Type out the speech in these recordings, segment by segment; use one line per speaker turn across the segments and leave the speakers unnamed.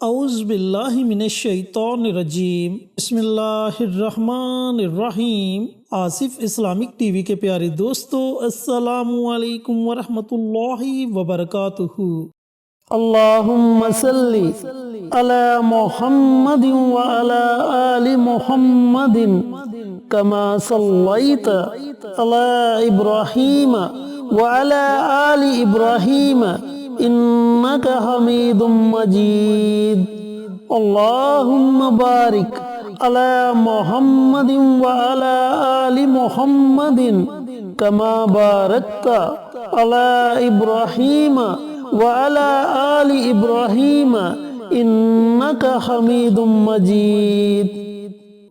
اعوذ باللہ من الشیطان الرجیم بسم اللہ الرحمن الرحیم۔ آصف اسلامک ٹی وی کے پیارے دوستو، السلام علیکم ورحمۃ اللہ وبرکاتہ۔ اللہم صلی علی محمد وعلی آل محمد کما صلیت علی ابراہیم وعلی آل ابراہیم انک حمید مجید۔ اللہم بارک علی محمد وعلی آل محمد کما بارکت علی ابراہیم وعلی آل ابراہیم انک حمید مجید۔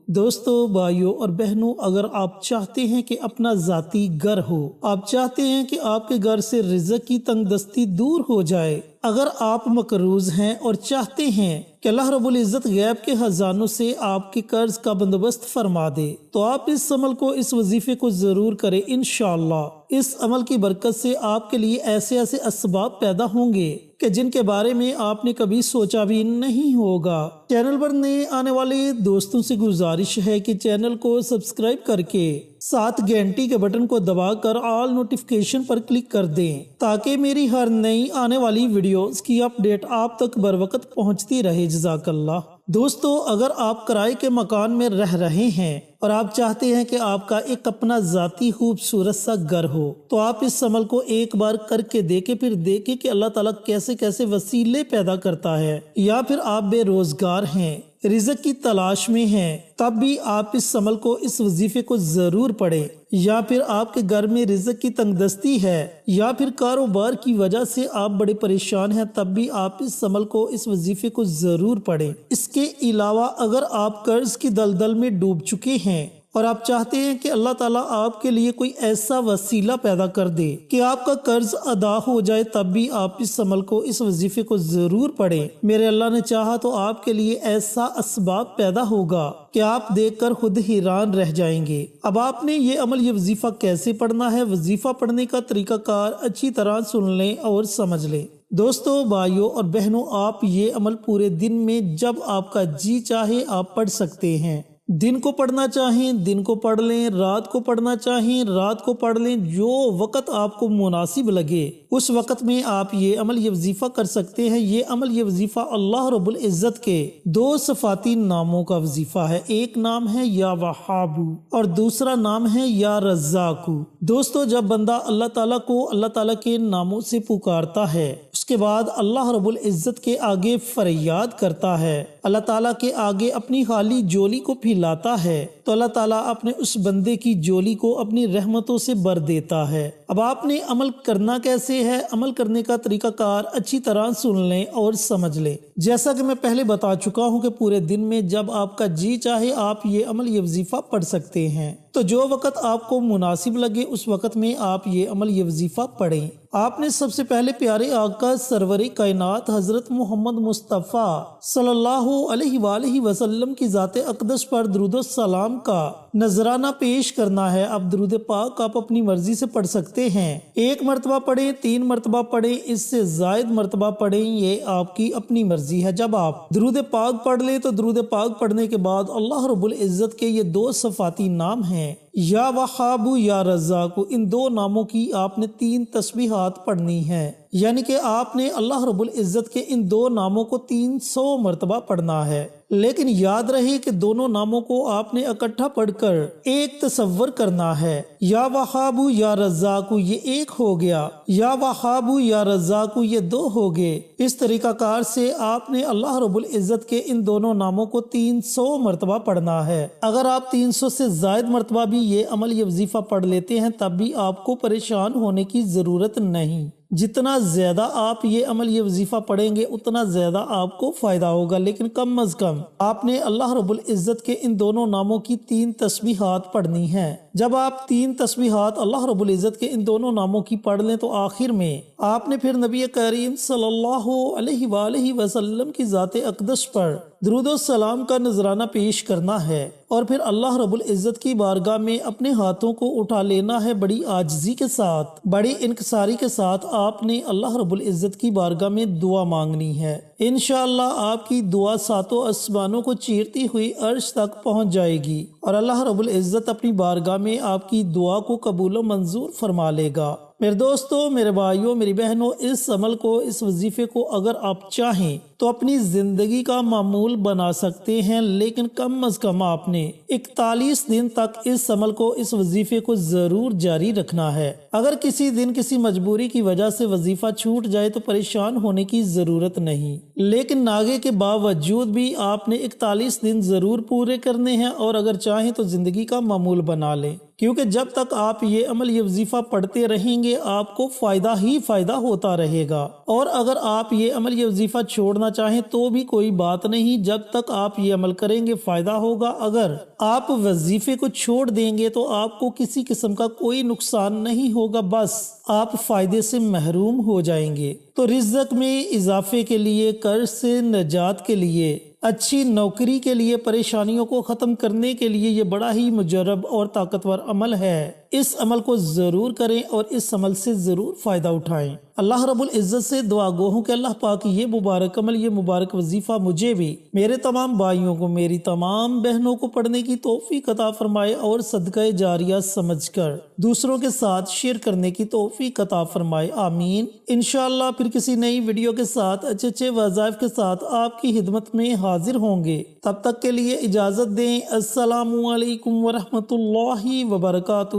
دوستو، بھائیوں اور بہنوں، اگر آپ چاہتے ہیں کہ اپنا ذاتی گھر ہو، آپ چاہتے ہیں کہ آپ کے گھر سے رزق کی تنگ دستی دور ہو جائے، اگر آپ مقروض ہیں اور چاہتے ہیں کہ اللہ رب العزت غیب کے خزانوں سے آپ کے قرض کا بندوبست فرما دے، تو آپ اس عمل کو، اس وظیفے کو ضرور کریں انشاءاللہ۔ اس عمل کی برکت سے آپ کے لیے ایسے اسباب پیدا ہوں گے کہ جن کے بارے میں آپ نے کبھی سوچا بھی نہیں ہوگا۔ چینل پر نئے آنے والے دوستوں سے گزارش ہے کہ چینل کو سبسکرائب کر کے ساتھ گھنٹی کے بٹن کو دبا کر آل نوٹیفیکیشن پر کلک کر دیں، تاکہ میری ہر نئی آنے والی ویڈیوز کی اپڈیٹ آپ تک بر وقت پہنچتی رہے۔ جزاک اللہ۔ دوستو، اگر آپ کرائے کے مکان میں رہ رہے ہیں اور آپ چاہتے ہیں کہ آپ کا ایک اپنا ذاتی خوبصورت سا گھر ہو، تو آپ اس عمل کو ایک بار کر کے دیکھیں، پھر دیکھیں کہ اللہ تعالیٰ کیسے وسیلے پیدا کرتا ہے۔ یا پھر آپ بے روزگار ہیں، رزق کی تلاش میں ہیں، تب بھی آپ اس عمل کو، اس وظیفے کو ضرور پڑھیں۔ یا پھر آپ کے گھر میں رزق کی تنگ دستی ہے، یا پھر کاروبار کی وجہ سے آپ بڑے پریشان ہیں، تب بھی آپ اس عمل کو، اس وظیفے کو ضرور پڑھیں۔ اس کے علاوہ اگر آپ قرض کی دلدل میں ڈوب چکے ہیں اور آپ چاہتے ہیں کہ اللہ تعالیٰ آپ کے لیے کوئی ایسا وسیلہ پیدا کر دے کہ آپ کا قرض ادا ہو جائے، تب بھی آپ اس عمل کو، اس وظیفے کو ضرور پڑھیں۔ میرے اللہ نے چاہا تو آپ کے لیے ایسا اسباب پیدا ہوگا کہ آپ دیکھ کر خود حیران رہ جائیں گے۔ اب آپ نے یہ عمل، یہ وظیفہ کیسے پڑھنا ہے، وظیفہ پڑھنے کا طریقہ کار اچھی طرح سن لیں اور سمجھ لیں۔ دوستو، بھائیوں اور بہنوں، آپ یہ عمل پورے دن میں جب آپ کا جی چاہے آپ پڑھ سکتے ہیں۔ دن کو پڑھنا چاہیں دن کو پڑھ لیں، رات کو پڑھنا چاہیں رات کو پڑھ لیں، جو وقت آپ کو مناسب لگے اس وقت میں آپ یہ عمل، یہ وظیفہ کر سکتے ہیں۔ یہ عمل، یہ وظیفہ اللہ رب العزت کے دو صفاتی ناموں کا وظیفہ ہے۔ ایک نام ہے یا وہاب اور دوسرا نام ہے یا رزاق۔ دوستو، جب بندہ اللہ تعالیٰ کو، اللہ تعالیٰ کے ناموں سے پکارتا ہے، اس کے بعد اللہ رب العزت کے آگے فریاد کرتا ہے، اللہ تعالیٰ کے آگے اپنی خالی جولی کو پھیلاتا ہے، تو اللہ تعالیٰ اپنے اس بندے کی جولی کو اپنی رحمتوں سے بھر دیتا ہے۔ اب آپ نے عمل کرنا کیسے ہے، عمل کرنے کا طریقہ کار اچھی طرح سن لیں اور سمجھ لیں۔ جیسا کہ میں پہلے بتا چکا ہوں کہ پورے دن میں جب آپ کا جی چاہے آپ یہ عمل، یہ وظیفہ پڑھ سکتے ہیں۔ تو جو وقت آپ کو مناسب لگے اس وقت میں آپ یہ عمل، یہ وظیفہ پڑھیں۔ آپ نے سب سے پہلے پیارے آقا سرور کائنات حضرت محمد مصطفیٰ صلی اللہ علیہ وآلہ وسلم کی ذات اقدس پر درود و سلام کا نذرانہ پیش کرنا ہے۔ اب درود پاک آپ اپنی مرضی سے پڑھ سکتے ہیں، 1 مرتبہ پڑھیں، 3 مرتبہ پڑھیں، اس سے زائد مرتبہ پڑھیں، یہ آپ کی اپنی مرضی ہے۔ جب آپ درود پاک پڑھ لیں تو درود پاک پڑھنے کے بعد اللہ رب العزت کے یہ 2 صفاتی نام ہیں، یا وہاب یا رزاق، ان 2 ناموں کی آپ نے 3 تسبیحات پڑھنی ہیں، یعنی کہ آپ نے اللہ رب العزت کے ان 2 ناموں کو 300 مرتبہ پڑھنا ہے۔ لیکن یاد رہے کہ دونوں ناموں کو آپ نے اکٹھا پڑھ کر ایک تصور کرنا ہے۔ یا وہاب یا رزاق یہ 1 ہو گیا، یا وہاب یا رزاق یہ 2 ہو گئے۔ اس طریقہ کار سے آپ نے اللہ رب العزت کے ان دونوں ناموں کو 300 مرتبہ پڑھنا ہے۔ اگر آپ 300 سے زائد مرتبہ بھی یہ عمل، یہ وظیفہ پڑھ لیتے ہیں، تب بھی آپ کو پریشان ہونے کی ضرورت نہیں۔ جتنا زیادہ آپ یہ عمل، یہ وظیفہ پڑھیں گے اتنا زیادہ آپ کو فائدہ ہوگا، لیکن کم از کم آپ نے اللہ رب العزت کے ان دونوں ناموں کی 3 تسبیحات پڑھنی ہیں۔ جب آپ 3 تسبیحات اللہ رب العزت کے ان دونوں ناموں کی پڑھ لیں تو آخر میں آپ نے پھر نبی کریم صلی اللہ علیہ وآلہ وسلم کی ذات اقدس پر درود و سلام کا نذرانہ پیش کرنا ہے، اور پھر اللہ رب العزت کی بارگاہ میں اپنے ہاتھوں کو اٹھا لینا ہے، بڑی عاجزی کے ساتھ، بڑی انکساری کے ساتھ آپ نے اللہ رب العزت کی بارگاہ میں دعا مانگنی ہے۔ انشاءاللہ آپ کی دعا ساتوں آسمانوں کو چیرتی ہوئی عرش تک پہنچ جائے گی اور اللہ رب العزت اپنی بارگاہ میں آپ کی دعا کو قبول و منظور فرما لے گا۔ میرے دوستو، میرے بھائیوں، میری بہنوں، اس عمل کو، اس وظیفے کو اگر آپ چاہیں تو اپنی زندگی کا معمول بنا سکتے ہیں، لیکن کم از کم آپ نے 41 دن تک اس عمل کو، اس وظیفے کو ضرور جاری رکھنا ہے۔ اگر کسی دن کسی مجبوری کی وجہ سے وظیفہ چھوٹ جائے تو پریشان ہونے کی ضرورت نہیں، لیکن ناگے کے باوجود بھی آپ نے 41 دن ضرور پورے کرنے ہیں، اور اگر چاہیں تو زندگی کا معمول بنا لیں، کیونکہ جب تک آپ یہ عمل، یہ وظیفہ پڑھتے رہیں گے آپ کو فائدہ ہی فائدہ ہوتا رہے گا۔ اور اگر آپ یہ عمل، یہ وظیفہ چھوڑنا چاہیں تو بھی کوئی بات نہیں، جب تک آپ یہ عمل کریں گے فائدہ ہوگا۔ اگر آپ وظیفے کو چھوڑ دیں گے تو آپ کو کسی قسم کا کوئی نقصان نہیں ہوگا، بس آپ فائدے سے محروم ہو جائیں گے۔ تو رزق میں اضافے کے لیے، قرض سے نجات کے لیے، اچھی نوکری کے لیے، پریشانیوں کو ختم کرنے کے لیے یہ بڑا ہی مجرب اور طاقتور عمل ہے۔ اس عمل کو ضرور کریں اور اس عمل سے ضرور فائدہ اٹھائیں۔ اللہ رب العزت سے دعا گو ہوں کہ اللہ پاک یہ مبارک عمل، یہ مبارک وظیفہ مجھے بھی، میرے تمام بھائیوں کو، میری تمام بہنوں کو پڑھنے کی توفیق عطا فرمائے اور صدقہ جاریہ سمجھ کر دوسروں کے ساتھ شیئر کرنے کی توفیق عطا فرمائے، آمین۔ انشاءاللہ پھر کسی نئی ویڈیو کے ساتھ، اچھے وظائف کے ساتھ آپ کی خدمت میں حاضر ہوں گے۔ تب تک کے لیے اجازت دیں۔ السلام علیکم ورحمۃ اللہ وبرکاتہ۔